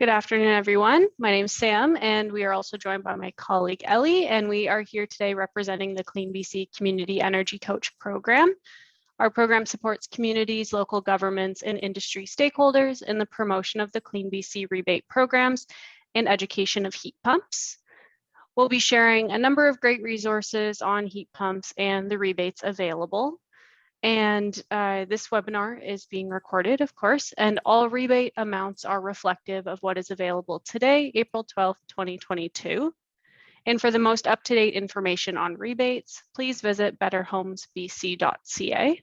Good afternoon, everyone. My name is Sam, and we are also joined by my colleague Ellie, and we are here today representing the CleanBC Community Energy Coach program. Our program supports communities, local governments, and industry stakeholders in the promotion of the CleanBC rebate programs and education of heat pumps. We'll be sharing a number of great resources on heat pumps and the rebates available. And this webinar is being recorded, of course, and all rebate amounts are reflective of what is available today, April 12th, 2022. And for the most up-to-date information on rebates, please visit betterhomesbc.ca.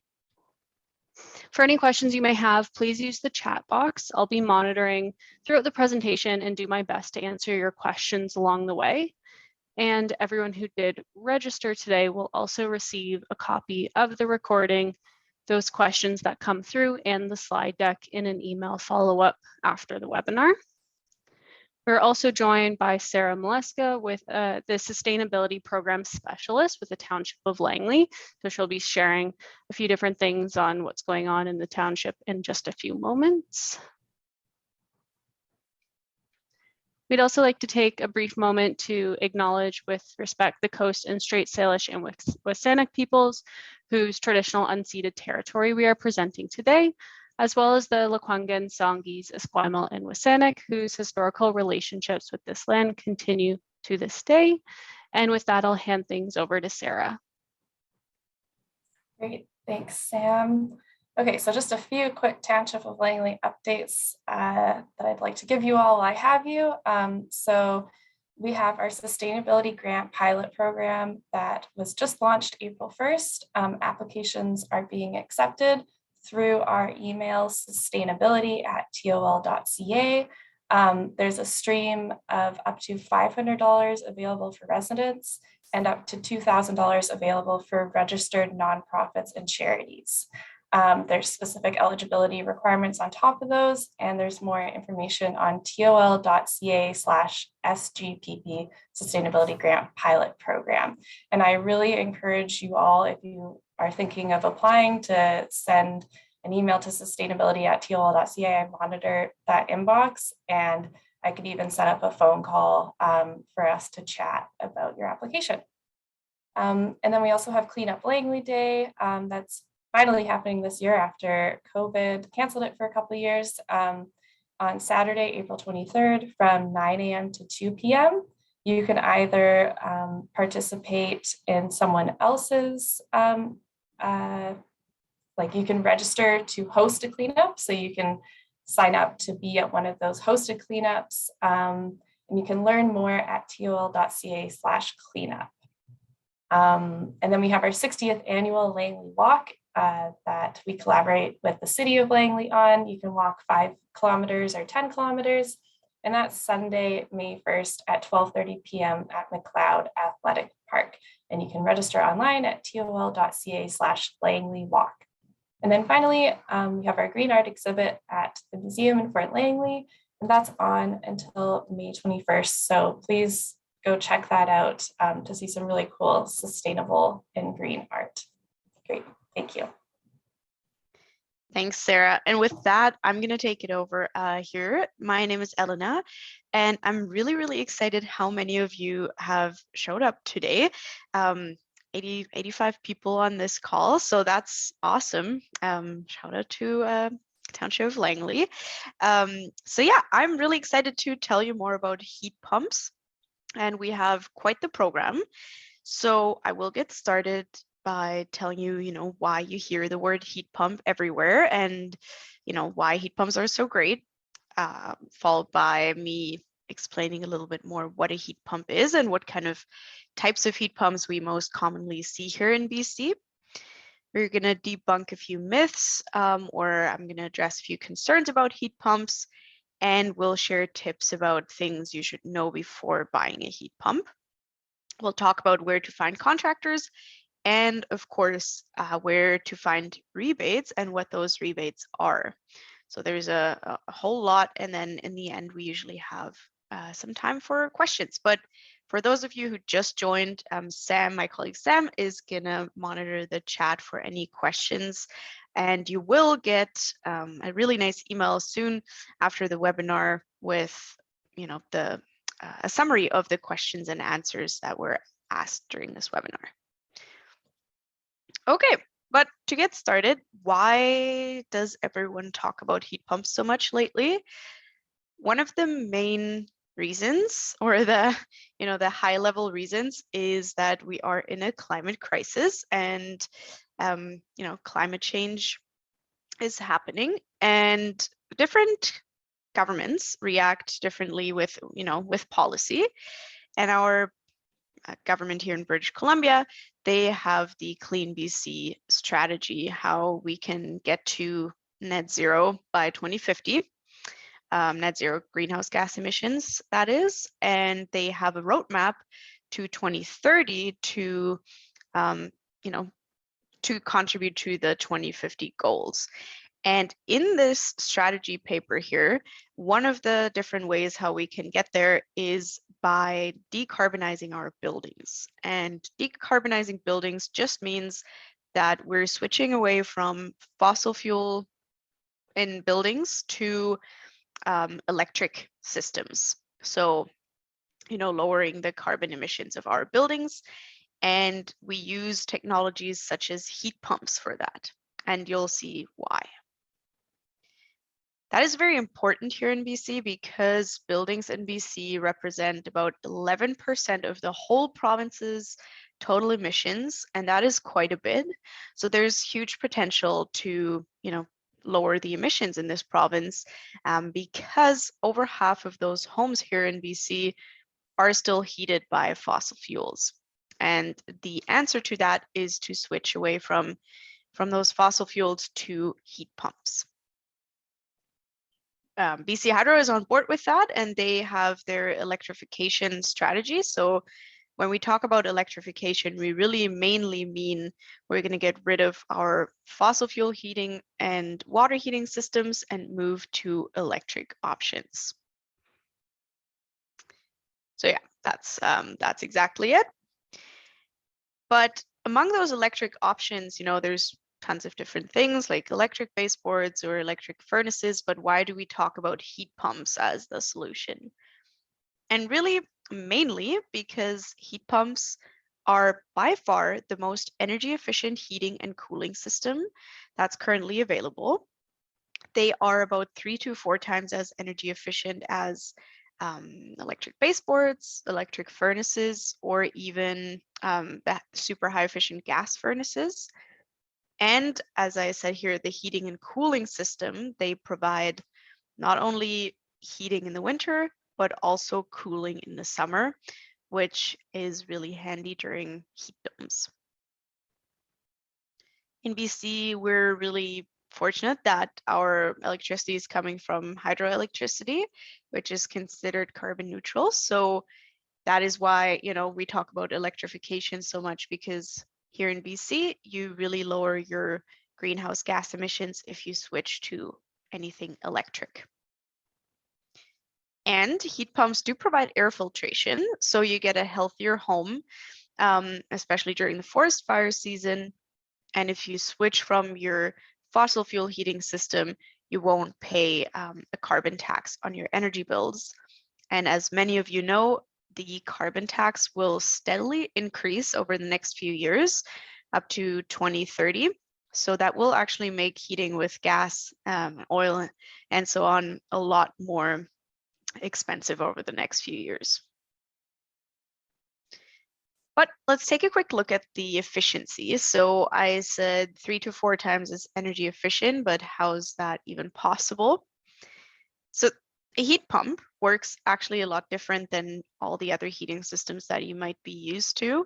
For any questions you may have, please use the chat box. I'll be monitoring throughout the presentation and do my best to answer your questions along the way. And everyone who did register today will also receive a copy of the recording, those questions that come through, and the slide deck in an email follow-up after the webinar. We're also joined by Sarah Maleska with the Sustainability Program Specialist with the Township of Langley. So she'll be sharing a few different things on what's going on in the township in just a few moments. We'd also like to take a brief moment to acknowledge with respect the Coast and Strait Salish and Wasanic peoples whose traditional unceded territory we are presenting today, as well as the Lekwungen, Songhees, Esquimalt, and Wasanic whose historical relationships with this land continue to this day. And with that, I'll hand things over to Sarah. Great, thanks, Sam. Okay, so just a few quick Township of Langley updates that I'd like to give you all while I have you. So we have our Sustainability Grant Pilot Program that was just launched April 1st. Applications are being accepted through our email sustainability@tol.ca. There's a stream of up to $500 available for residents and up to $2,000 available for registered nonprofits and charities. There's specific eligibility requirements on top of those, and there's more information on tol.ca/SGPP Sustainability Grant Pilot Program. And I really encourage you all, if you are thinking of applying, to send an email to sustainability@tol.ca. I monitor that inbox, and I could even set up a phone call for us to chat about your application. And then we also have Clean Up Langley Day. That's finally happening this year after COVID canceled it for a couple of years, on Saturday, April 23rd from 9 a.m. to 2 p.m. You can either participate in someone else's, like you can register to host a cleanup. So you can sign up to be at one of those hosted cleanups, and you can learn more at tol.ca/cleanup. And then we have our 60th annual Langley Walk that we collaborate with the City of Langley on. You can walk 5 kilometers or 10 kilometers, and that's Sunday, May 1st at 12:30 p.m. at McLeod Athletic Park. And you can register online at tol.ca/Langley Walk. And then finally, we have our Green Art exhibit at the museum in Fort Langley, and that's on until May 21st. So please go check that out to see some really cool sustainable and green art. Great, thank you. Thanks, Sarah. And with that, I'm going to take it over here. My name is Elena, and I'm really excited how many of you have showed up today. 85 people on this call, so that's awesome. Shout out to Township of Langley. So yeah, I'm really excited to tell you more about heat pumps, and we have quite the program. So I will get started by telling you, why you hear the word heat pump everywhere, and why heat pumps are so great, followed by me explaining a little bit more what a heat pump is and what kind of types of heat pumps we most commonly see here in BC. We're going to debunk a few myths, or I'm going to address a few concerns about heat pumps, and we'll share tips about things you should know before buying a heat pump. We'll talk about where to find contractors, and of course, where to find rebates and what those rebates are. So there's a whole lot, and then in the end, we usually have some time for questions. But for those of you who just joined, Sam, my colleague Sam, is gonna monitor the chat for any questions, and you will get a really nice email soon after the webinar with, a summary of the questions and answers that were asked during this webinar. Okay, but to get started, why does everyone talk about heat pumps so much lately? One of the main reasons, or the high level reasons, is that we are in a climate crisis, and climate change is happening, and different governments react differently with policy. And our government here in British Columbia, they have the CleanBC strategy, how we can get to net zero by 2050. Net zero greenhouse gas emissions, that is, and they have a roadmap to 2030 to, to contribute to the 2050 goals. And in this strategy paper here, one of the different ways how we can get there is by decarbonizing our buildings. And decarbonizing buildings just means that we're switching away from fossil fuel in buildings to electric systems. So, lowering the carbon emissions of our buildings. And we use technologies such as heat pumps for that. And you'll see why. That is very important here in BC because buildings in BC represent about 11% of the whole province's total emissions, and that is quite a bit. So there's huge potential to, lower the emissions in this province because over half of those homes here in BC are still heated by fossil fuels. And the answer to that is to switch away from those fossil fuels to heat pumps. BC Hydro is on board with that, and they have their electrification strategy. So when we talk about electrification, we really mainly mean we're going to get rid of our fossil fuel heating and water heating systems and move to electric options. So yeah, that's exactly it. But among those electric options, there's tons of different things like electric baseboards or electric furnaces, but why do we talk about heat pumps as the solution? And really, mainly because heat pumps are by far the most energy efficient heating and cooling system that's currently available. They are about 3 to 4 times as energy efficient as electric baseboards, electric furnaces, or even the super high efficient gas furnaces. And as I said here, the heating and cooling system, they provide not only heating in the winter, but also cooling in the summer, which is really handy during heat domes. In BC, we're really fortunate that our electricity is coming from hydroelectricity, which is considered carbon neutral. So that is why, we talk about electrification so much, because here in BC, you really lower your greenhouse gas emissions if you switch to anything electric. And heat pumps do provide air filtration, so you get a healthier home, especially during the forest fire season. And if you switch from your fossil fuel heating system, you won't pay a carbon tax on your energy bills. And as many of you know, the carbon tax will steadily increase over the next few years up to 2030. So that will actually make heating with gas, oil, and so on a lot more expensive over the next few years. But let's take a quick look at the efficiency. So I said 3 to 4 times as energy efficient, but how is that even possible? So a heat pump works actually a lot different than all the other heating systems that you might be used to.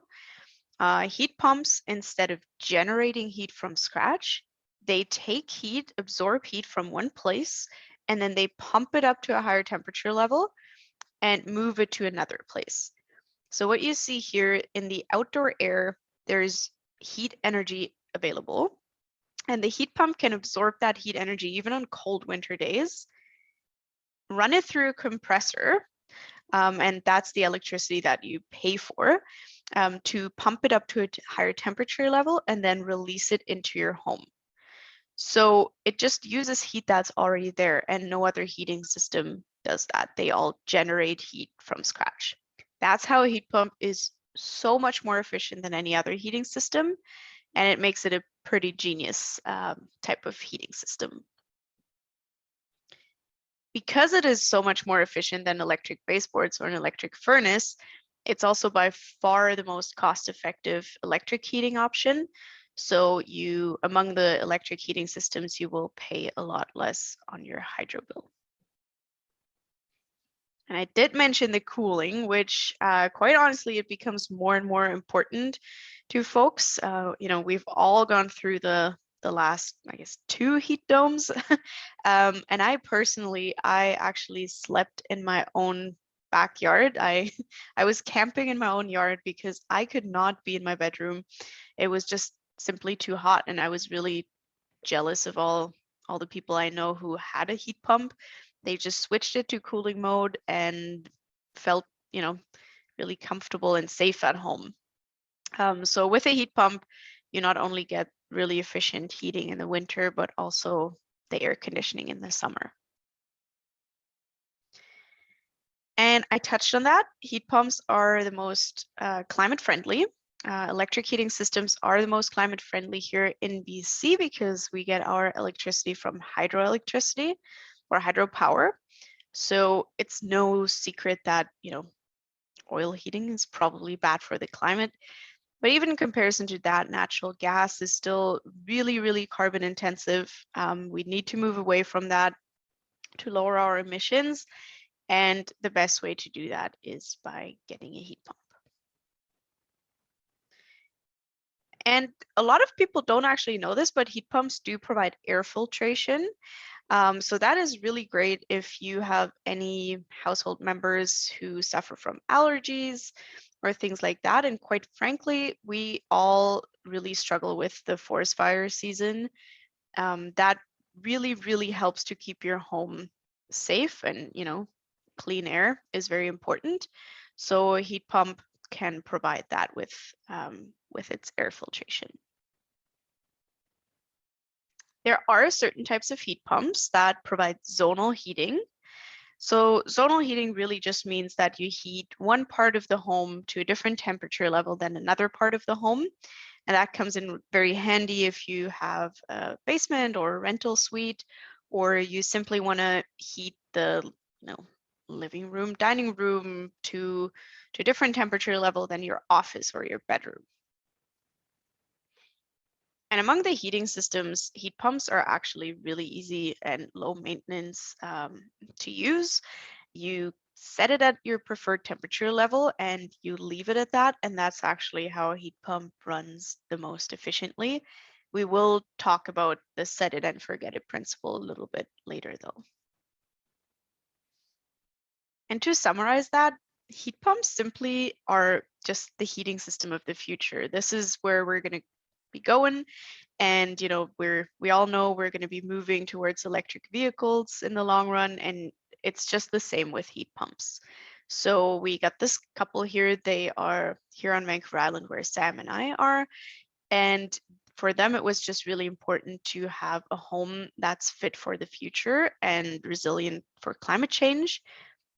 Heat pumps, instead of generating heat from scratch, they take heat, absorb heat from one place, and then they pump it up to a higher temperature level and move it to another place. So what you see here in the outdoor air, there's heat energy available, and the heat pump can absorb that heat energy even on cold winter days, run it through a compressor, and that's the electricity that you pay for, to pump it up to a higher temperature level and then release it into your home. So it just uses heat that's already there, and no other heating system does that. They all generate heat from scratch. That's how a heat pump is so much more efficient than any other heating system, and it makes it a pretty genius type of heating system. Because it is so much more efficient than electric baseboards or an electric furnace, it's also by far the most cost-effective electric heating option. So among the electric heating systems, you will pay a lot less on your hydro bill. And I did mention the cooling, which quite honestly, it becomes more and more important to folks. We've all gone through the last, I guess, 2 heat domes. And I actually slept in my own backyard. I was camping in my own yard because I could not be in my bedroom. It was just simply too hot, and I was really jealous of all the people I know who had a heat pump. They just switched it to cooling mode and felt, really comfortable and safe at home. So with a heat pump, you not only get really efficient heating in the winter, but also the air conditioning in the summer. And I touched on that. Heat pumps are the most climate friendly. Electric heating systems are the most climate friendly here in BC because we get our electricity from hydroelectricity or hydropower. So it's no secret that, oil heating is probably bad for the climate. But even in comparison to that, natural gas is still really, really carbon intensive. We need to move away from that to lower our emissions. And the best way to do that is by getting a heat pump. And a lot of people don't actually know this, but heat pumps do provide air filtration. So that is really great if you have any household members who suffer from allergies or things like that. And quite frankly, we all really struggle with the forest fire season. That really, really helps to keep your home safe, and clean air is very important. So a heat pump can provide that with its air filtration. There are certain types of heat pumps that provide zonal heating. So zonal heating really just means that you heat one part of the home to a different temperature level than another part of the home. And that comes in very handy if you have a basement or a rental suite, or you simply want to heat the living room, dining room to a different temperature level than your office or your bedroom. And among the heating systems, heat pumps are actually really easy and low maintenance to use. You set it at your preferred temperature level and you leave it at that. And that's actually how a heat pump runs the most efficiently. We will talk about the set it and forget it principle a little bit later though. And to summarize that, heat pumps simply are just the heating system of the future. This is where we're going to be going. And we all know we're going to be moving towards electric vehicles in the long run, and it's just the same with heat pumps. So we got this couple here. They are here on Vancouver Island where Sam and I are, and for them it was just really important to have a home that's fit for the future and resilient for climate change.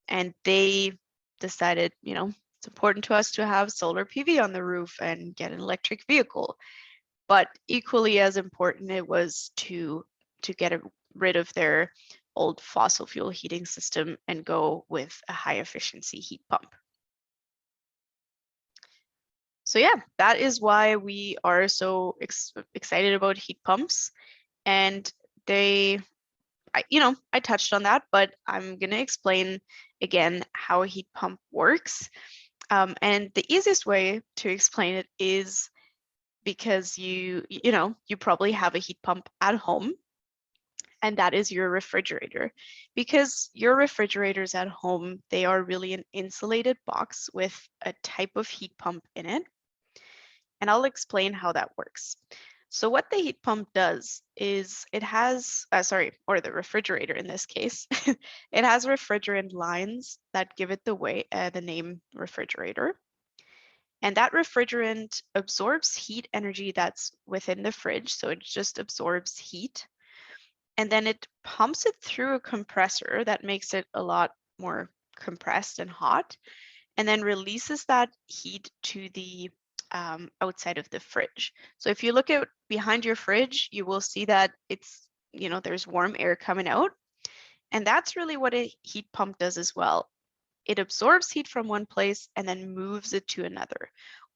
And they decided, it's important to us to have solar PV on the roof and get an electric vehicle. But equally as important, it was to get rid of their old fossil fuel heating system and go with a high efficiency heat pump. So yeah, that is why we are so excited about heat pumps. And I touched on that, but I'm going to explain again how a heat pump works. And the easiest way to explain it is because you probably have a heat pump at home, and that is your refrigerator. Because your refrigerators at home, they are really an insulated box with a type of heat pump in it. And I'll explain how that works. So what the heat pump does is it has, or the refrigerator in this case, it has refrigerant lines that give it the name refrigerator. And that refrigerant absorbs heat energy that's within the fridge. So it just absorbs heat. and then it pumps it through a compressor that makes it a lot more compressed and hot, and then releases that heat to the outside of the fridge. So if you look at behind your fridge, you will see that it's, there's warm air coming out. And that's really what a heat pump does as well. It absorbs heat from one place and then moves it to another.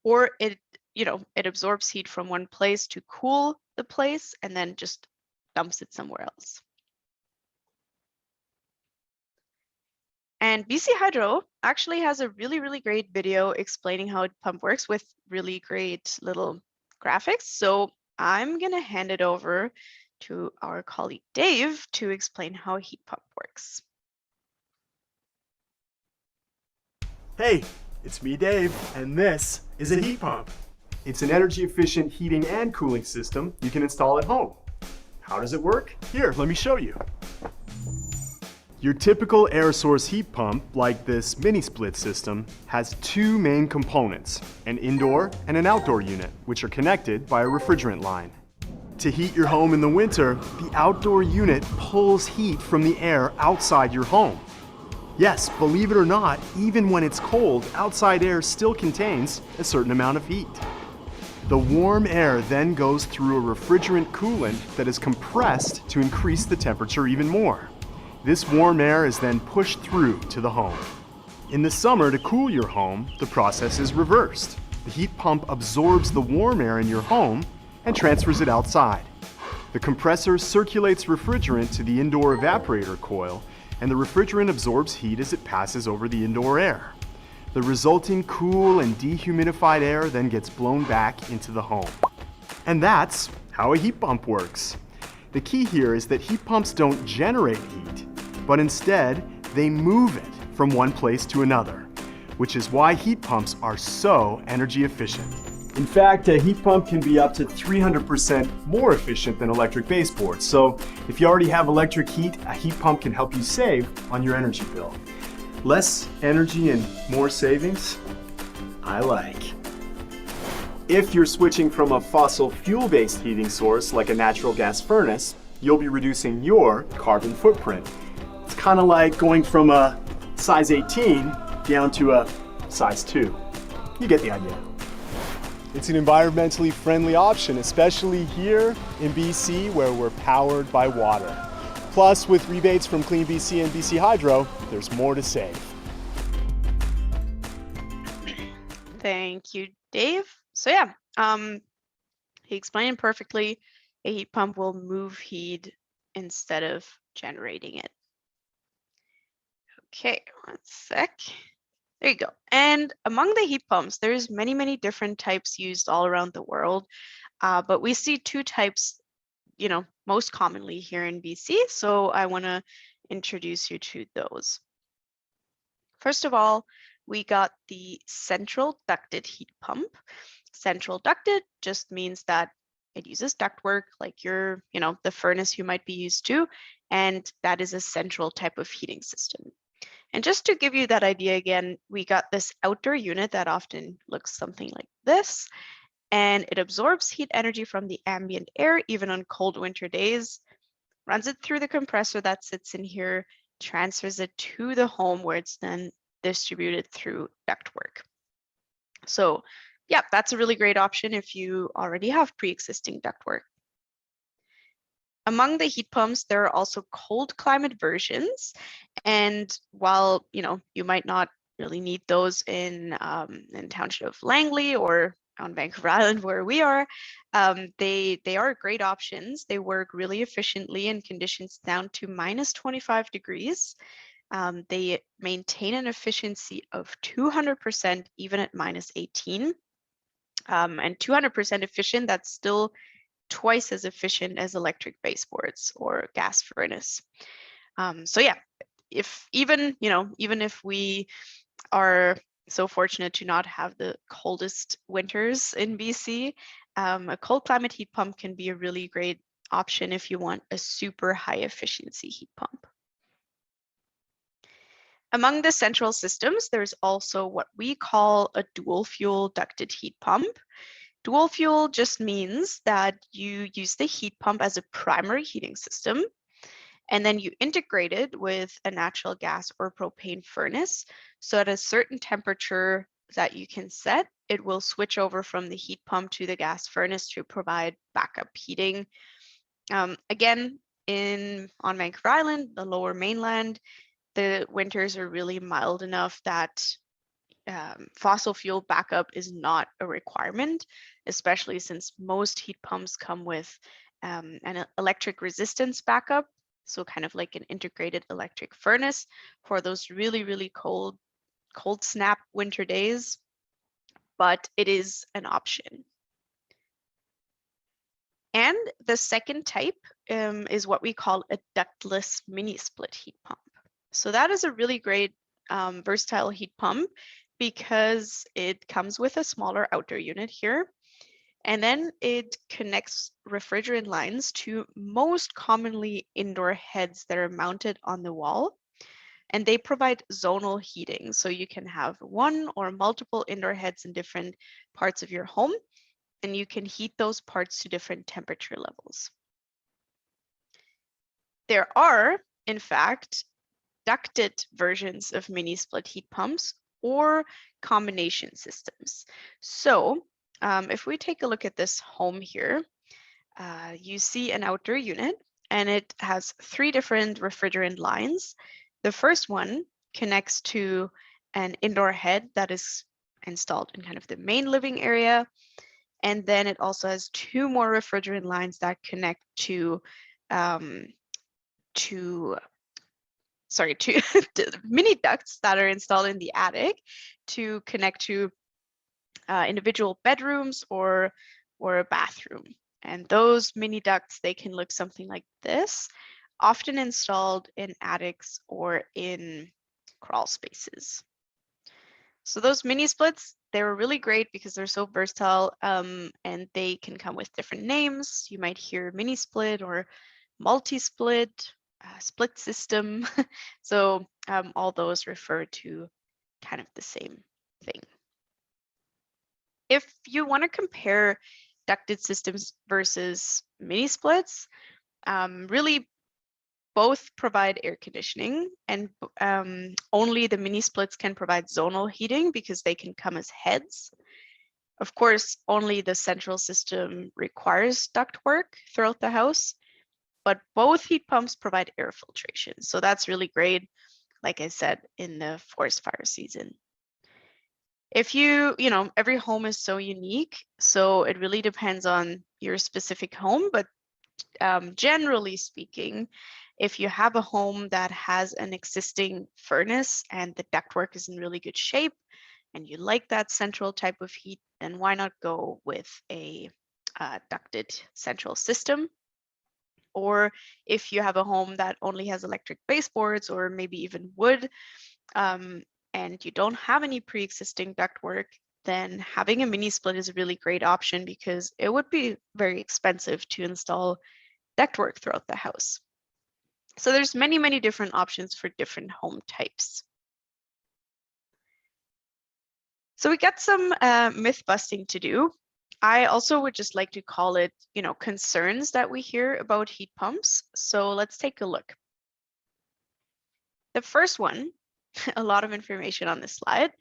Or it absorbs heat from one place to cool the place and then just dumps it somewhere else. And BC Hydro actually has a really, really great video explaining how a pump works with really great little graphics. So I'm going to hand it over to our colleague Dave to explain how a heat pump works. Hey, it's me, Dave, and this is a heat pump. It's an energy efficient heating and cooling system you can install at home. How does it work? Here, let me show you. Your typical air source heat pump, like this mini split system, has two main components, an indoor and an outdoor unit, which are connected by a refrigerant line. To heat your home in the winter, the outdoor unit pulls heat from the air outside your home. Yes, believe it or not, even when it's cold, outside air still contains a certain amount of heat. The warm air then goes through a refrigerant coolant that is compressed to increase the temperature even more. This warm air is then pushed through to the home. In the summer, to cool your home, the process is reversed. The heat pump absorbs the warm air in your home and transfers it outside. The compressor circulates refrigerant to the indoor evaporator coil, and the refrigerant absorbs heat as it passes over the indoor air. The resulting cool and dehumidified air then gets blown back into the home. And that's how a heat pump works. The key here is that heat pumps don't generate heat, but instead they move it from one place to another, which is why heat pumps are so energy efficient. In fact, a heat pump can be up to 300% more efficient than electric baseboards. So if you already have electric heat, a heat pump can help you save on your energy bill. Less energy and more savings? I like. If you're switching from a fossil fuel-based heating source like a natural gas furnace, you'll be reducing your carbon footprint. It's kind of like going from a size 18 down to a size 2. You get the idea. It's an environmentally friendly option, especially here in BC where we're powered by water. Plus, with rebates from CleanBC and BC Hydro, there's more to save. Thank you, Dave. So yeah, he explained perfectly. A heat pump will move heat instead of generating it. Okay, 1 sec. There you go. And among the heat pumps, there's many, many different types used all around the world. But we see two types, most commonly here in BC. So I want to introduce you to those. First of all, we got the central ducted heat pump. Central ducted just means that it uses ductwork like the furnace you might be used to, and that is a central type of heating system. And just to give you that idea again, we got this outdoor unit that often looks something like this, and it absorbs heat energy from the ambient air, even on cold winter days, runs it through the compressor that sits in here, transfers it to the home where it's then distributed through ductwork. So yeah, that's a really great option if you already have pre-existing ductwork. Among the heat pumps, there are also cold climate versions. And while you might not really need those in Township of Langley or on Vancouver Island where we are, they are great options. They work really efficiently in conditions down to -25 degrees. They maintain an efficiency of 200% even at -18. And 200% efficient, that's still twice as efficient as electric baseboards or gas furnace. So yeah, even if we are so fortunate to not have the coldest winters in BC, a cold climate heat pump can be a really great option if you want a super high efficiency heat pump. Among the central systems, there's also what we call a dual fuel ducted heat pump. Dual fuel just means that you use the heat pump as a primary heating system, And then you integrate it with a natural gas or propane furnace. So at a certain temperature that you can set, it will switch over from the heat pump to the gas furnace to provide backup heating. Again, on Vancouver Island, the lower mainland, the winters are really mild enough that fossil fuel backup is not a requirement, especially since most heat pumps come with an electric resistance backup. So kind of like an integrated electric furnace for those really, really cold snap winter days, but it is an option. And the second type is what we call a ductless mini split heat pump. So that is a really great versatile heat pump because it comes with a smaller outdoor unit here. And then it connects refrigerant lines to most commonly indoor heads that are mounted on the wall. And they provide zonal heating. So you can have one or multiple indoor heads in different parts of your home, and you can heat those parts to different temperature levels. There are, in fact, ducted versions of mini split heat pumps or combination systems. So if we take a look at this home here, you see an outdoor unit and it has 3 different refrigerant lines. The first one connects to an indoor head that is installed in kind of the main living area. And then it also has 2 more refrigerant lines that connect to mini ducts that are installed in the attic to connect to individual bedrooms or a bathroom. And those mini ducts, they can look something like this, often installed in attics or in crawl spaces. So those mini splits, they were really great because they're so versatile and they can come with different names. You might hear mini split or multi-split, split system. So all those refer to kind of the same thing. If you want to compare ducted systems versus mini splits, really both provide air conditioning, and only the mini splits can provide zonal heating because they can come as heads. Of course, only the central system requires ductwork throughout the house, but both heat pumps provide air filtration. So that's really great, like I said, in the forest fire season. If every home is so unique, so it really depends on your specific home, but generally speaking, if you have a home that has an existing furnace and the ductwork is in really good shape and you like that central type of heat, then why not go with a ducted central system? Or if you have a home that only has electric baseboards or maybe even wood, and you don't have any pre-existing ductwork, then having a mini split is a really great option because it would be very expensive to install ductwork throughout the house. So there's many, many different options for different home types. So we got some myth busting to do. I also would just like to call it, concerns that we hear about heat pumps. So let's take a look. The first one, a lot of information on this slide,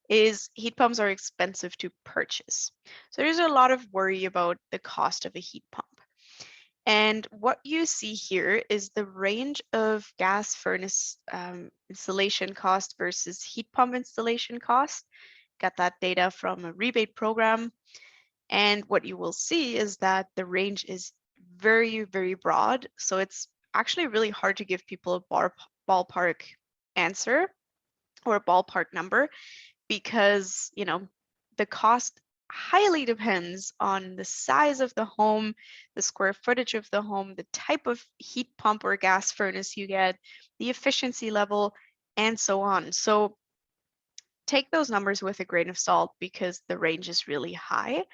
is heat pumps are expensive to purchase. So there's a lot of worry about the cost of a heat pump. And what you see here is the range of gas furnace installation cost versus heat pump installation cost. Got that data from a rebate program. And what you will see is that the range is very, very broad. So it's actually really hard to give people a ballpark answer or a ballpark number because, the cost highly depends on the size of the home, the square footage of the home, the type of heat pump or gas furnace you get, the efficiency level, and so on. So take those numbers with a grain of salt because the range is really high,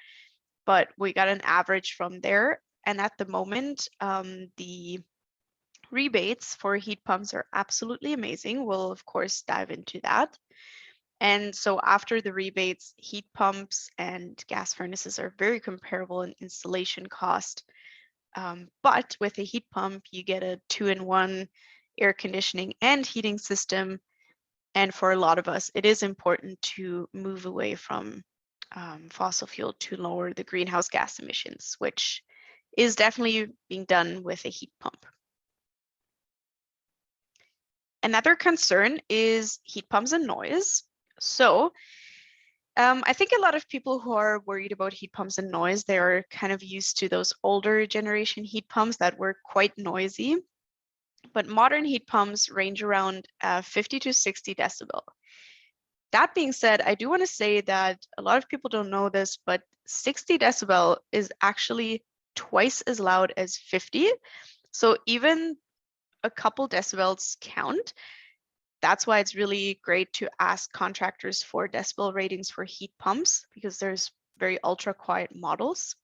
but we got an average from there. And at the moment, the rebates for heat pumps are absolutely amazing. We'll, of course, dive into that. And so after the rebates, heat pumps and gas furnaces are very comparable in installation cost. But with a heat pump, you get a 2-in-1 air conditioning and heating system. And for a lot of us, it is important to move away from fossil fuel to lower the greenhouse gas emissions, which is definitely being done with a heat pump. Another concern is heat pumps and noise. So I think a lot of people who are worried about heat pumps and noise, they're kind of used to those older generation heat pumps that were quite noisy. But modern heat pumps range around 50 to 60 decibel. That being said, I do want to say that a lot of people don't know this, but 60 decibel is actually twice as loud as 50. So even a couple decibels count. That's why it's really great to ask contractors for decibel ratings for heat pumps, because there's very ultra quiet models.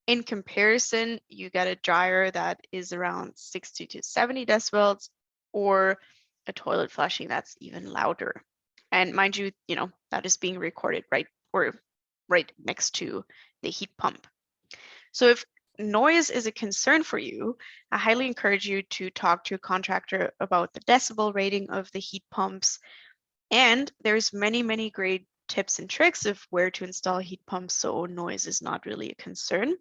In comparison, you get a dryer that is around 60 to 70 decibels, or a toilet flushing that's even louder. And mind you, that is being recorded right next to the heat pump. So if noise is a concern for you, I highly encourage you to talk to a contractor about the decibel rating of the heat pumps. And there's many great tips and tricks of where to install heat pumps so noise is not really a concern.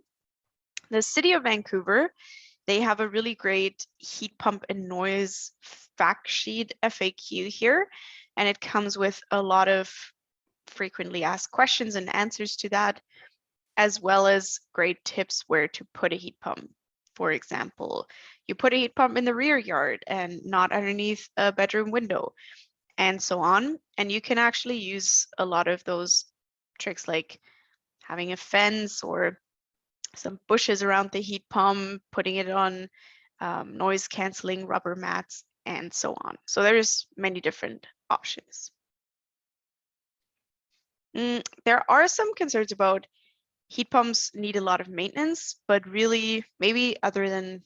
The City of Vancouver, they have a really great heat pump and noise fact sheet FAQ here, and it comes with a lot of frequently asked questions and answers to that, as well as great tips where to put a heat pump. For example, you put a heat pump in the rear yard and not underneath a bedroom window, and so on. And you can actually use a lot of those tricks, like having a fence or some bushes around the heat pump, putting it on noise canceling rubber mats, and so on. So there's many different options. There are some concerns about heat pumps need a lot of maintenance, but really, maybe other than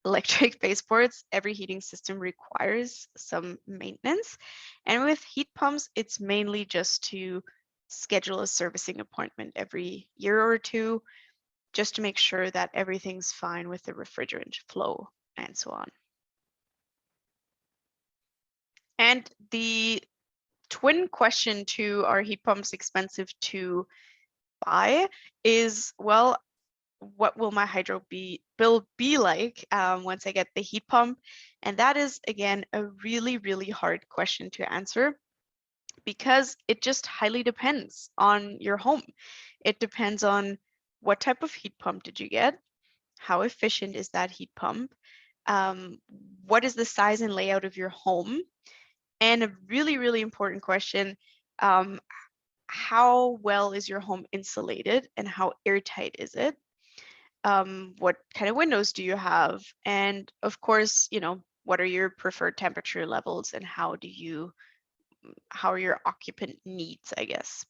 electric baseboards, every heating system requires some maintenance. And with heat pumps, it's mainly just to schedule a servicing appointment every year or two, just to make sure that everything's fine with the refrigerant flow and so on. And the twin question to, are heat pumps expensive to buy, is, well, what will my hydro bill be like once I get the heat pump? And that is, again, a really hard question to answer, because it just highly depends on your home. It depends on what type of heat pump did you get? How efficient is that heat pump? What is the size and layout of your home? And a really important question, how well is your home insulated and how airtight is it? What kind of windows do you have? And of course, what are your preferred temperature levels, and how are your occupant needs, I guess.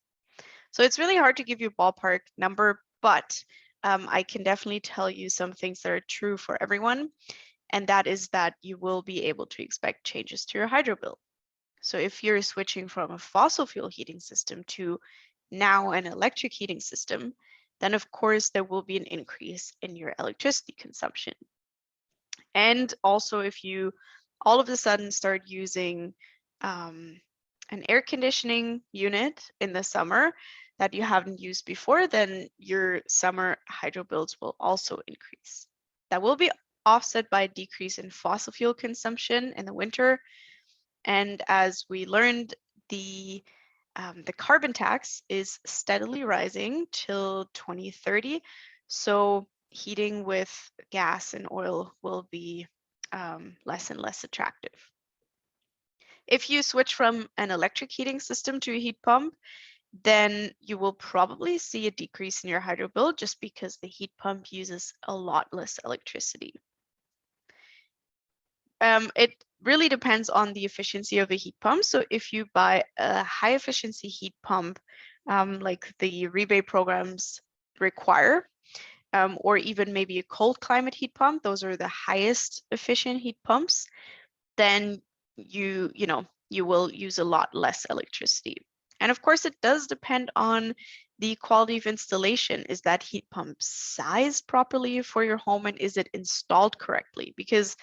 So it's really hard to give you a ballpark number, but I can definitely tell you some things that are true for everyone. And that is that you will be able to expect changes to your hydro bill. So if you're switching from a fossil fuel heating system to now an electric heating system, then of course there will be an increase in your electricity consumption. And also, if you all of a sudden start using an air conditioning unit in the summer that you haven't used before, then your summer hydro bills will also increase. That will be offset by a decrease in fossil fuel consumption in the winter. And as we learned, the carbon tax is steadily rising till 2030. So heating with gas and oil will be less and less attractive. If you switch from an electric heating system to a heat pump, then you will probably see a decrease in your hydro bill, just because the heat pump uses a lot less electricity. It really depends on the efficiency of the heat pump. So if you buy a high efficiency heat pump, like the rebate programs require, or even maybe a cold climate heat pump, those are the highest efficient heat pumps, then you will use a lot less electricity. And of course, it does depend on the quality of installation. Is that heat pump sized properly for your home, and is it installed correctly? Because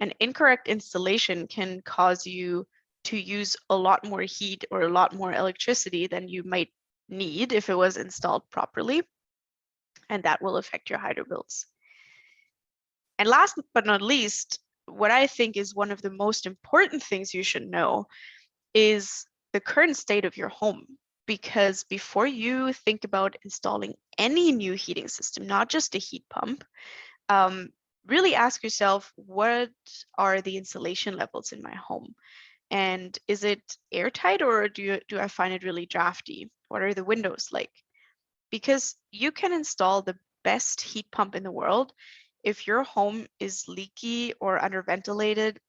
an incorrect installation can cause you to use a lot more heat or a lot more electricity than you might need if it was installed properly, and that will affect your hydro bills. And last but not least, what I think is one of the most important things you should know is the current state of your home. Because before you think about installing any new heating system, not just a heat pump, really ask yourself, what are the insulation levels in my home? And is it airtight, or do I find it really drafty? What are the windows like? Because you can install the best heat pump in the world. If your home is leaky or underventilated,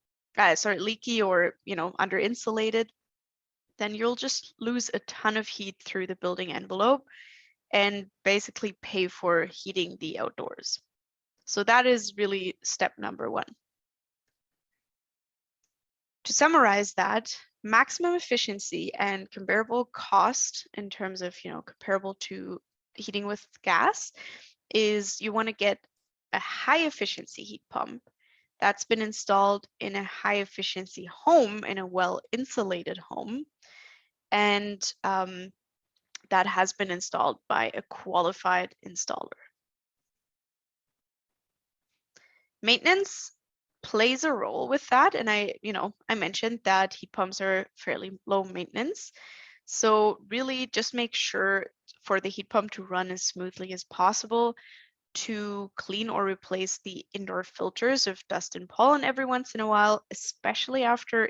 leaky or under insulated, then you'll just lose a ton of heat through the building envelope and basically pay for heating the outdoors. So that is really step number one. To summarize that, maximum efficiency and comparable cost in terms of, comparable to heating with gas, is you want to get a high efficiency heat pump that's been installed in a high efficiency home, in a well insulated home, and that has been installed by a qualified installer. Maintenance plays a role with that, and I mentioned that heat pumps are fairly low maintenance. So really just make sure for the heat pump to run as smoothly as possible to clean or replace the indoor filters of dust and pollen every once in a while, especially after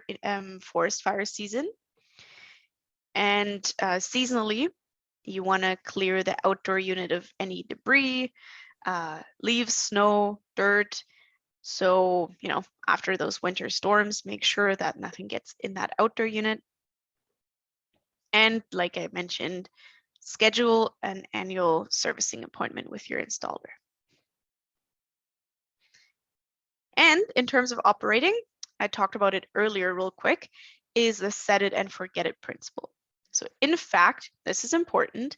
forest fire season. And seasonally, you want to clear the outdoor unit of any debris, leaves, snow, dirt. So, after those winter storms, make sure that nothing gets in that outdoor unit. And like I mentioned, schedule an annual servicing appointment with your installer. And in terms of operating, I talked about it earlier real quick, is the set it and forget it principle. So in fact, this is important.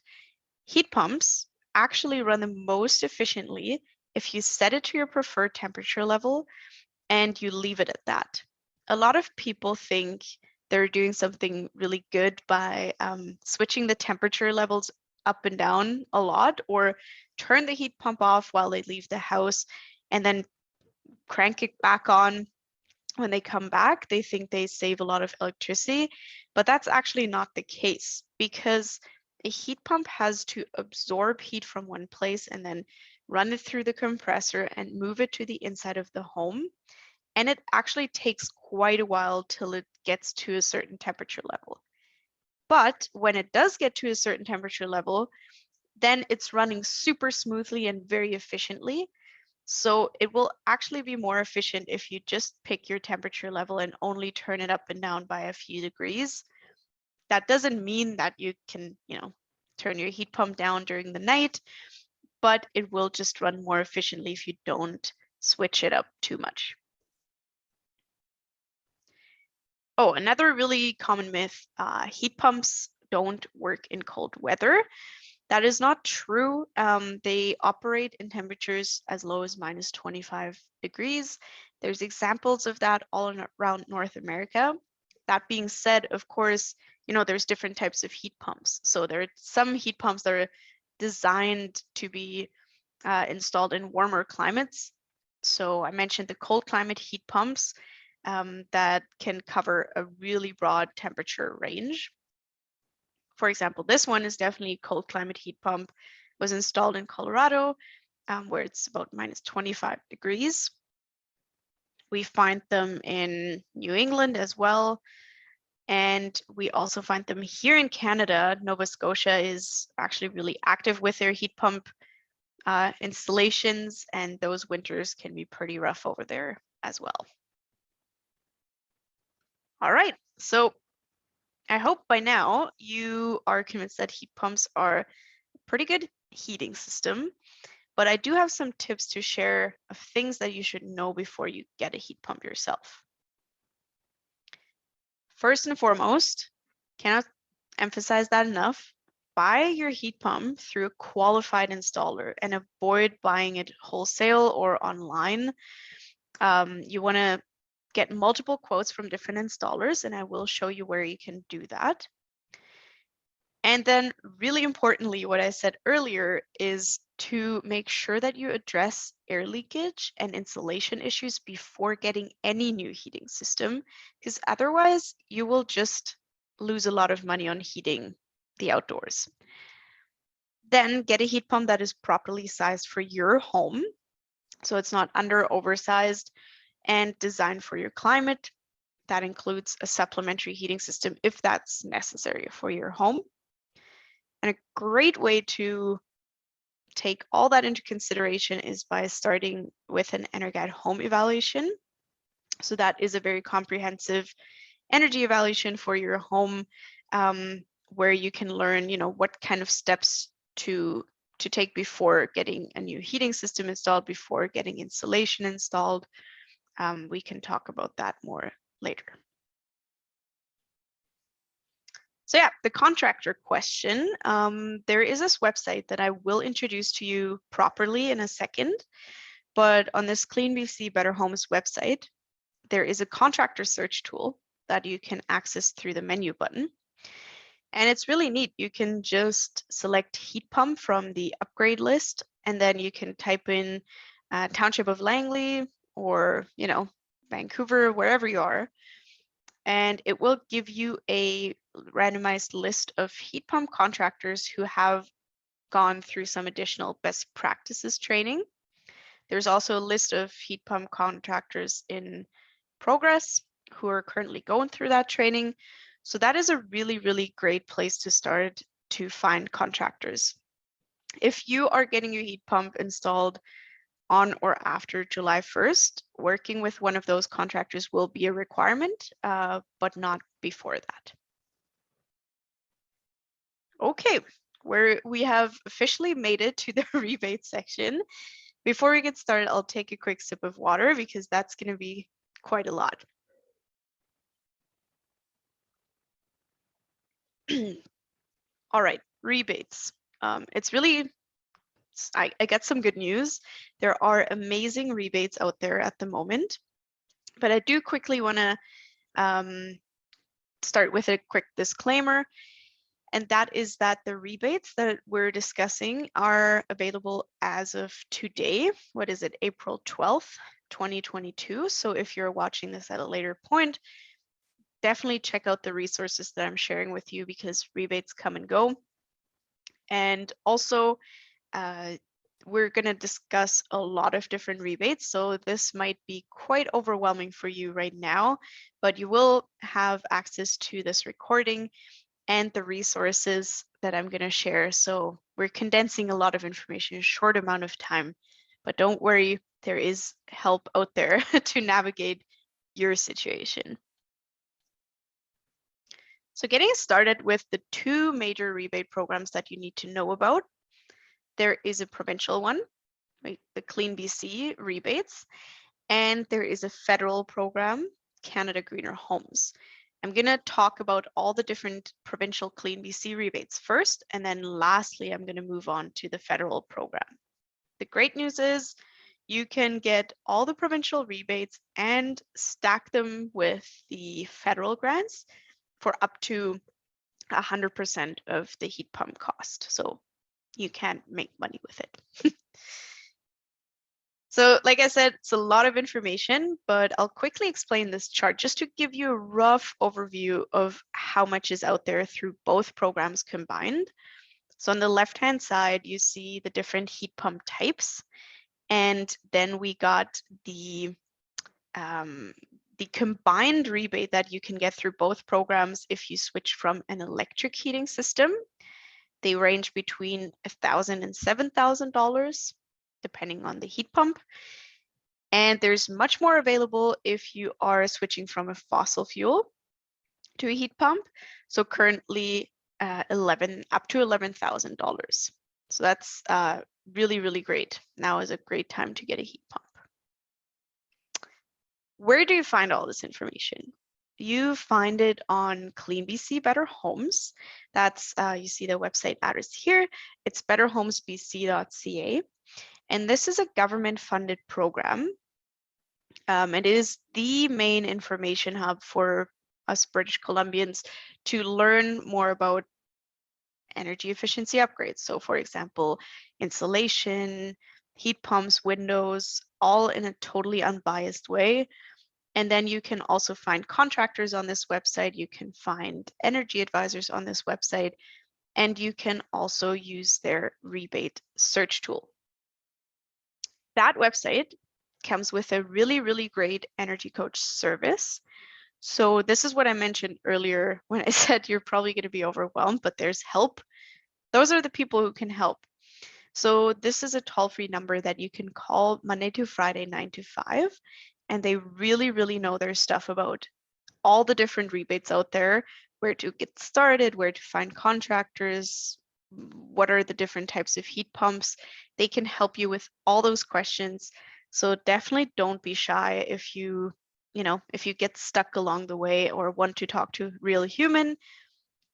Heat pumps actually run the most efficiently if you set it to your preferred temperature level and you leave it at that. A lot of people think they're doing something really good by switching the temperature levels up and down a lot, or turn the heat pump off while they leave the house and then crank it back on when they come back. They think they save a lot of electricity, but that's actually not the case, because a heat pump has to absorb heat from one place and then run it through the compressor and move it to the inside of the home. And it actually takes quite a while till it gets to a certain temperature level. But when it does get to a certain temperature level, then it's running super smoothly and very efficiently. So it will actually be more efficient if you just pick your temperature level and only turn it up and down by a few degrees. That doesn't mean that you can, turn your heat pump down during the night, but it will just run more efficiently if you don't switch it up too much. Oh, another really common myth, heat pumps don't work in cold weather. That is not true. They operate in temperatures as low as minus 25 degrees. There's examples of that all around North America. That being said, of course, there's different types of heat pumps. So there are some heat pumps that are designed to be installed in warmer climates. So I mentioned the cold climate heat pumps that can cover a really broad temperature range. For example, this one is definitely a cold climate heat pump, was installed in Colorado, where it's about minus 25 degrees. We find them in New England as well. And we also find them here in Canada. Nova Scotia is actually really active with their heat pump installations, and those winters can be pretty rough over there as well. All right, so I hope by now you are convinced that heat pumps are a pretty good heating system, but I do have some tips to share of things that you should know before you get a heat pump yourself. First and foremost, cannot emphasize that enough, buy your heat pump through a qualified installer and avoid buying it wholesale or online. You want to get multiple quotes from different installers, and I will show you where you can do that. And then really importantly, what I said earlier is to make sure that you address air leakage and insulation issues before getting any new heating system, because otherwise you will just lose a lot of money on heating the outdoors. Then get a heat pump that is properly sized for your home, so it's not under or oversized, and designed for your climate. That includes a supplementary heating system if that's necessary for your home. And a great way to take all that into consideration is by starting with an EnerGuide home evaluation. So that is a very comprehensive energy evaluation for your home, where you can learn, what kind of steps to take before getting a new heating system installed, before getting insulation installed. We can talk about that more later. So yeah, the contractor question. There is this website that I will introduce to you properly in a second, but on this CleanBC Better Homes website, there is a contractor search tool that you can access through the menu button. And it's really neat. You can just select heat pump from the upgrade list, and then you can type in Township of Langley or, Vancouver, wherever you are. And it will give you a randomized list of heat pump contractors who have gone through some additional best practices training. There's also a list of heat pump contractors in progress who are currently going through that training. So that is a really, really great place to start to find contractors. If you are getting your heat pump installed on or after July 1st, working with one of those contractors will be a requirement, but not before that. Okay, we have officially made it to the rebate section. Before we get started, I'll take a quick sip of water because that's going to be quite a lot. All right, rebates. I get some good news. There are amazing rebates out there at the moment, but I do quickly want to start with a quick disclaimer, and that is that the rebates that we're discussing are available as of today. What is it, April 12th, 2022. So if you're watching this at a later point, definitely check out the resources that I'm sharing with you because rebates come and go. And also, we're going to discuss a lot of different rebates. So this might be quite overwhelming for you right now, but you will have access to this recording and the resources that I'm going to share. So we're condensing a lot of information in a short amount of time, but don't worry, there is help out there to navigate your situation. So getting started with the two major rebate programs that you need to know about. There is a provincial one, right, the CleanBC rebates, and there is a federal program, Canada Greener Homes. I'm going to talk about all the different provincial CleanBC rebates first, and then lastly, I'm going to move on to the federal program. The great news is you can get all the provincial rebates and stack them with the federal grants for up to 100% of the heat pump cost. So you can make money with it. So like I said, it's a lot of information, but I'll quickly explain this chart just to give you a rough overview of how much is out there through both programs combined. So on the left-hand side, you see the different heat pump types. And then we got the combined rebate that you can get through both programs if you switch from an electric heating system. They range between $1,000 and $7,000, depending on the heat pump. And there's much more available if you are switching from a fossil fuel to a heat pump. So currently up to $11,000. So that's really, really great. Now is a great time to get a heat pump. Where do you find all this information? you find it on CleanBC Better Homes. That's, you see the website address here. It's betterhomesbc.ca. And this is a government-funded program. It is the main information hub for us British Columbians to learn more about energy efficiency upgrades. So for example, insulation, heat pumps, windows, all in a totally unbiased way. And then you can also find contractors on this website. You can find energy advisors on this website, and you can also use their rebate search tool. That website comes with a really, really great energy coach service. So this is what I mentioned earlier when I said you're probably going to be overwhelmed, but there's help. Those are the people who can help. So this is a toll-free number that you can call Monday to Friday, 9 to 5. And they really, really know their stuff about all the different rebates out there, where to get started, where to find contractors, what are the different types of heat pumps. They can help you with all those questions. So definitely don't be shy if you get stuck along the way or want to talk to a real human,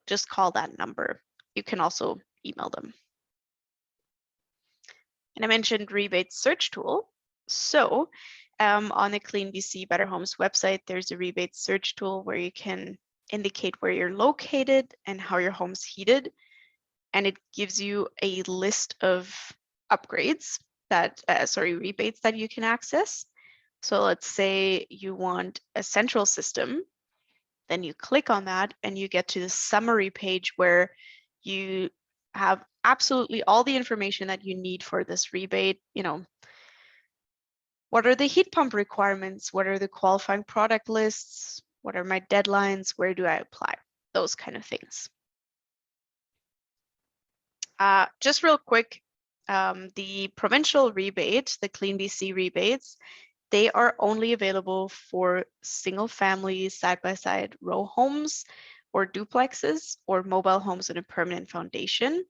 just call that number. You can also email them. And I mentioned rebate search tool. So on the CleanBC Better Homes website, there's a rebate search tool where you can indicate where you're located and how your home's heated. And it gives you a list of upgrades rebates that you can access. So let's say you want a central system, then you click on that and you get to the summary page where you have absolutely all the information that you need for this rebate. What are the heat pump requirements? What are the qualifying product lists? What are my deadlines? Where do I apply? Those kind of things. Just real quick, the provincial rebate, the CleanBC rebates, they are only available for single family side-by-side row homes or duplexes or mobile homes in a permanent foundation.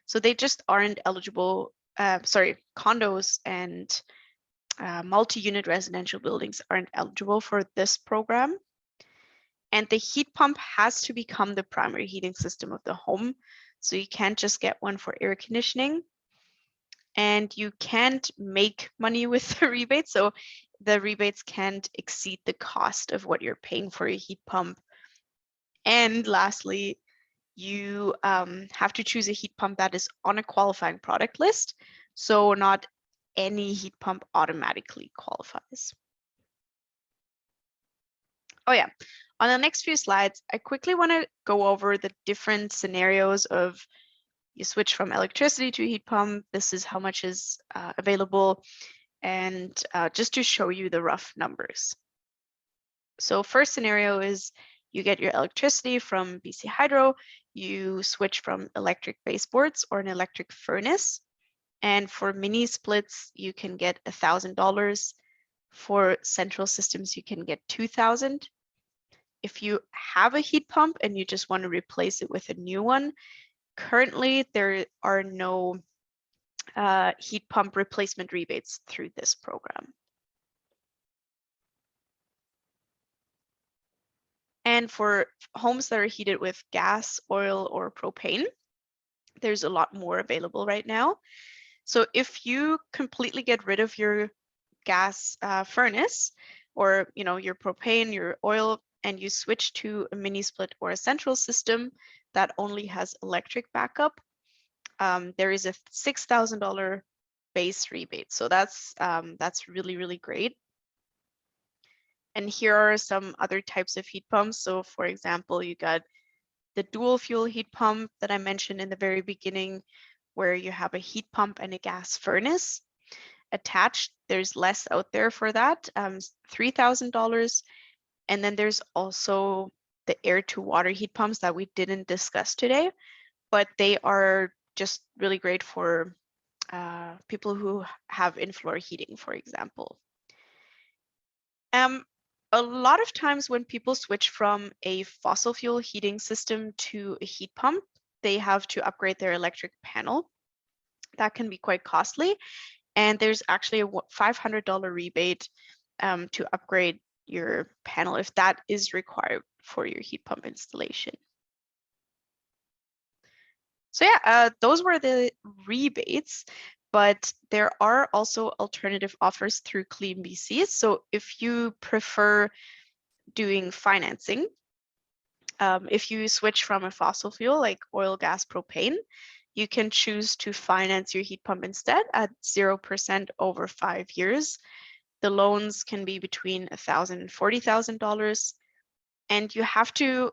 So they just aren't eligible, condos and multi-unit residential buildings aren't eligible for this program. And the heat pump has to become the primary heating system of the home. So you can't just get one for air conditioning. And you can't make money with the rebate. So the rebates can't exceed the cost of what you're paying for a heat pump. And lastly, you have to choose a heat pump that is on a qualifying product list. So not any heat pump automatically qualifies. Oh yeah, on the next few slides, I quickly want to go over the different scenarios of you switch from electricity to heat pump. This is how much is available, and just to show you the rough numbers. So first scenario is you get your electricity from BC Hydro, you switch from electric baseboards or an electric furnace. And for mini splits, you can get $1,000. For central systems, you can get $2,000. If you have a heat pump and you just want to replace it with a new one, currently there are no heat pump replacement rebates through this program. And for homes that are heated with gas, oil, or propane, there's a lot more available right now. So if you completely get rid of your gas furnace or your propane, your oil, and you switch to a mini split or a central system that only has electric backup, there is a $6,000 base rebate. So that's really, really great. And here are some other types of heat pumps. So for example, you got the dual fuel heat pump that I mentioned in the very beginning, where you have a heat pump and a gas furnace attached. There's less out there for that, $3,000. And then there's also the air to water heat pumps that we didn't discuss today, but they are just really great for people who have in-floor heating, for example. A lot of times when people switch from a fossil fuel heating system to a heat pump, they have to upgrade their electric panel. That can be quite costly. And there's actually a $500 rebate to upgrade your panel if that is required for your heat pump installation. So yeah, those were the rebates, but there are also alternative offers through CleanBC. So if you prefer doing financing, if you switch from a fossil fuel like oil, gas, propane, you can choose to finance your heat pump instead at 0% over 5 years. The loans can be between $1,000 and $40,000, and you have to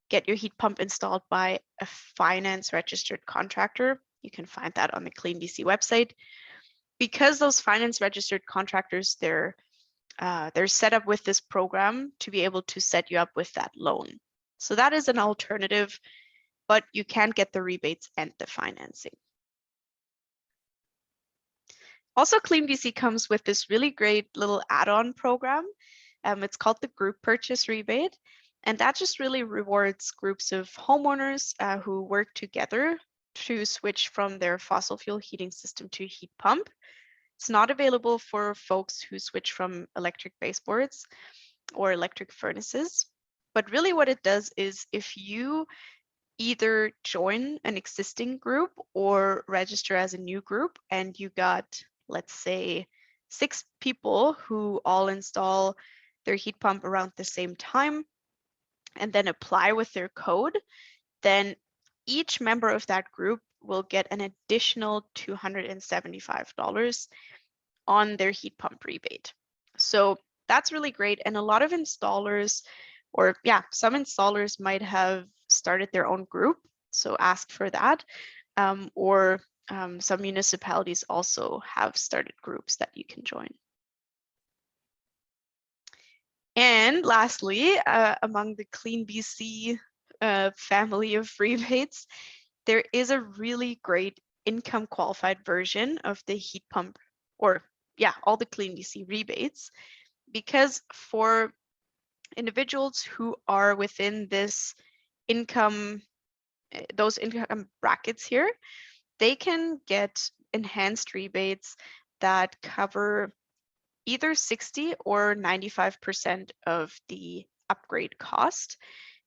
get your heat pump installed by a finance registered contractor. You can find that on the CleanBC website. Because those finance registered contractors, they're set up with this program to be able to set you up with that loan. So that is an alternative, but you can get the rebates and the financing. Also, CleanBC comes with this really great little add-on program. It's called the Group Purchase Rebate, and that just really rewards groups of homeowners who work together to switch from their fossil fuel heating system to heat pump. It's not available for folks who switch from electric baseboards or electric furnaces, but really what it does is if you either join an existing group or register as a new group and you got, let's say, 6 people who all install their heat pump around the same time and then apply with their code, then each member of that group will get an additional $275 on their heat pump rebate. So that's really great. And a lot of installers, or yeah, some installers might have started their own group, so ask for that. Or some municipalities also have started groups that you can join. And lastly, among the CleanBC family of rebates, there is a really great income qualified version of the heat pump, or yeah, all the CleanBC rebates, because for individuals who are within this income, those income brackets here, they can get enhanced rebates that cover either 60 or 95% of the upgrade cost.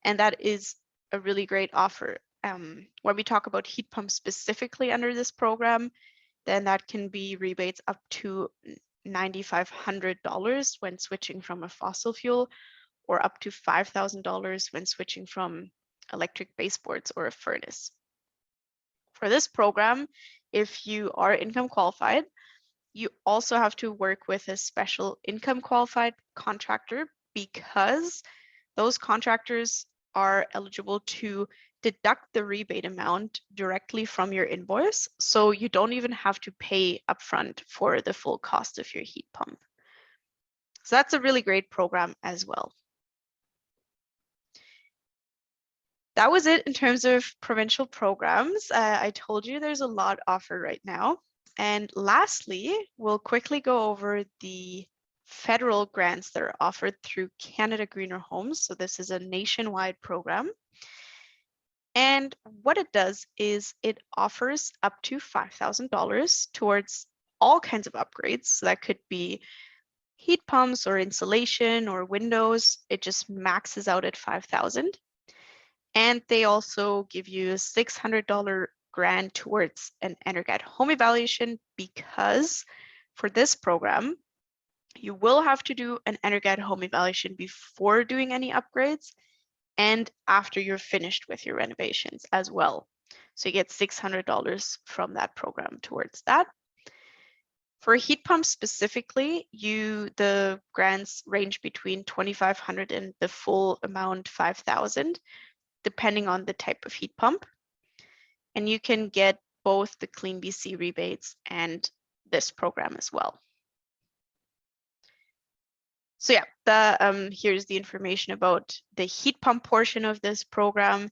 And that is a really great offer. When we talk about heat pumps specifically under this program, then that can be rebates up to $9,500 when switching from a fossil fuel, or up to $5,000 when switching from electric baseboards or a furnace. For this program, if you are income qualified, you also have to work with a special income qualified contractor, because those contractors are eligible to deduct the rebate amount directly from your invoice. So you don't even have to pay upfront for the full cost of your heat pump. So that's a really great program as well. That was it in terms of provincial programs. I told you there's a lot offered right now. And lastly, we'll quickly go over the federal grants that are offered through Canada Greener Homes. So this is a nationwide program. And what it does is it offers up to $5,000 towards all kinds of upgrades. So that could be heat pumps or insulation or windows. It just maxes out at $5,000. And they also give you a $600 grant towards an Energat home evaluation, because for this program, you will have to do an Energat home evaluation before doing any upgrades and after you're finished with your renovations as well. So you get $600 from that program towards that. For heat pumps specifically, the grants range between $2,500 and the full amount $5,000, depending on the type of heat pump. And you can get both the CleanBC rebates and this program as well. So yeah, here's the information about the heat pump portion of this program.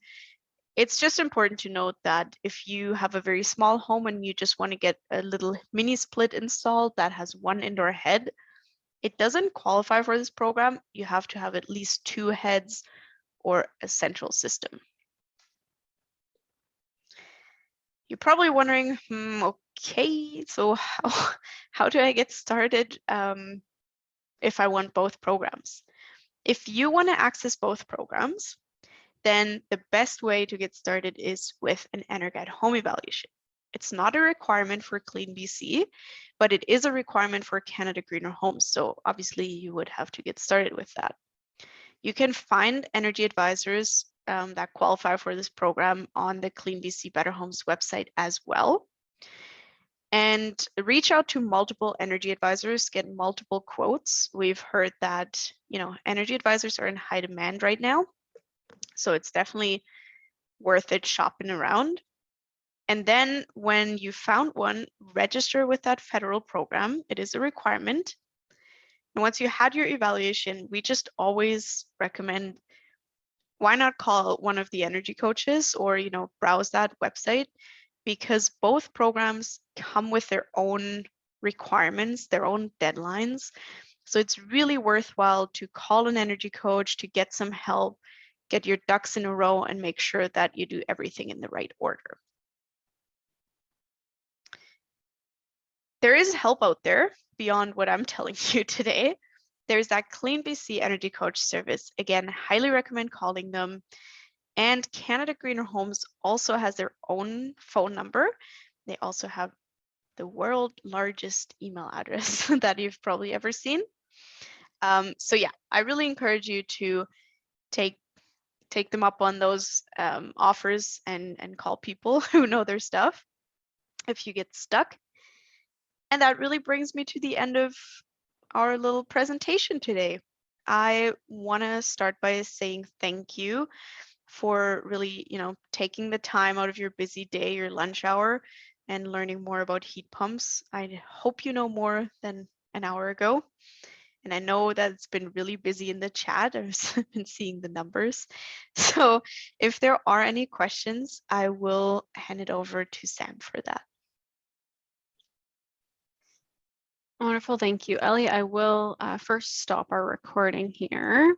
It's just important to note that if you have a very small home and you just want to get a little mini split installed that has one indoor head, it doesn't qualify for this program. You have to have at least 2 heads or a central system. You're probably wondering, okay, so how do I get started if I want both programs. If you want to access both programs, then the best way to get started is with an EnerGuide home evaluation. It's not a requirement for CleanBC, but it is a requirement for Canada Greener Homes. So obviously you would have to get started with that. You can find energy advisors that qualify for this program on the CleanBC Better Homes website as well. And reach out to multiple energy advisors, get multiple quotes. We've heard that, energy advisors are in high demand right now. So it's definitely worth it shopping around. And then when you found one, register with that federal program. It is a requirement. And once you had your evaluation, we just always recommend, why not call one of the energy coaches or, browse that website, because both programs come with their own requirements, their own deadlines. So it's really worthwhile to call an energy coach to get some help, get your ducks in a row, and make sure that you do everything in the right order. There is help out there beyond what I'm telling you today. There's that CleanBC Energy Coach service. Again, highly recommend calling them. And Canada Greener Homes also has their own phone number. They also have the world's largest email address that you've probably ever seen. So yeah, I really encourage you to take them up on those offers and call people who know their stuff if you get stuck. And that really brings me to the end of our little presentation today. I want to start by saying thank you for really, taking the time out of your busy day, your lunch hour, and learning more about heat pumps. I hope you know more than an hour ago. And I know that it's been really busy in the chat. I've been seeing the numbers. So if there are any questions, I will hand it over to Sam for that. Wonderful, thank you, Ellie. I will first stop our recording here.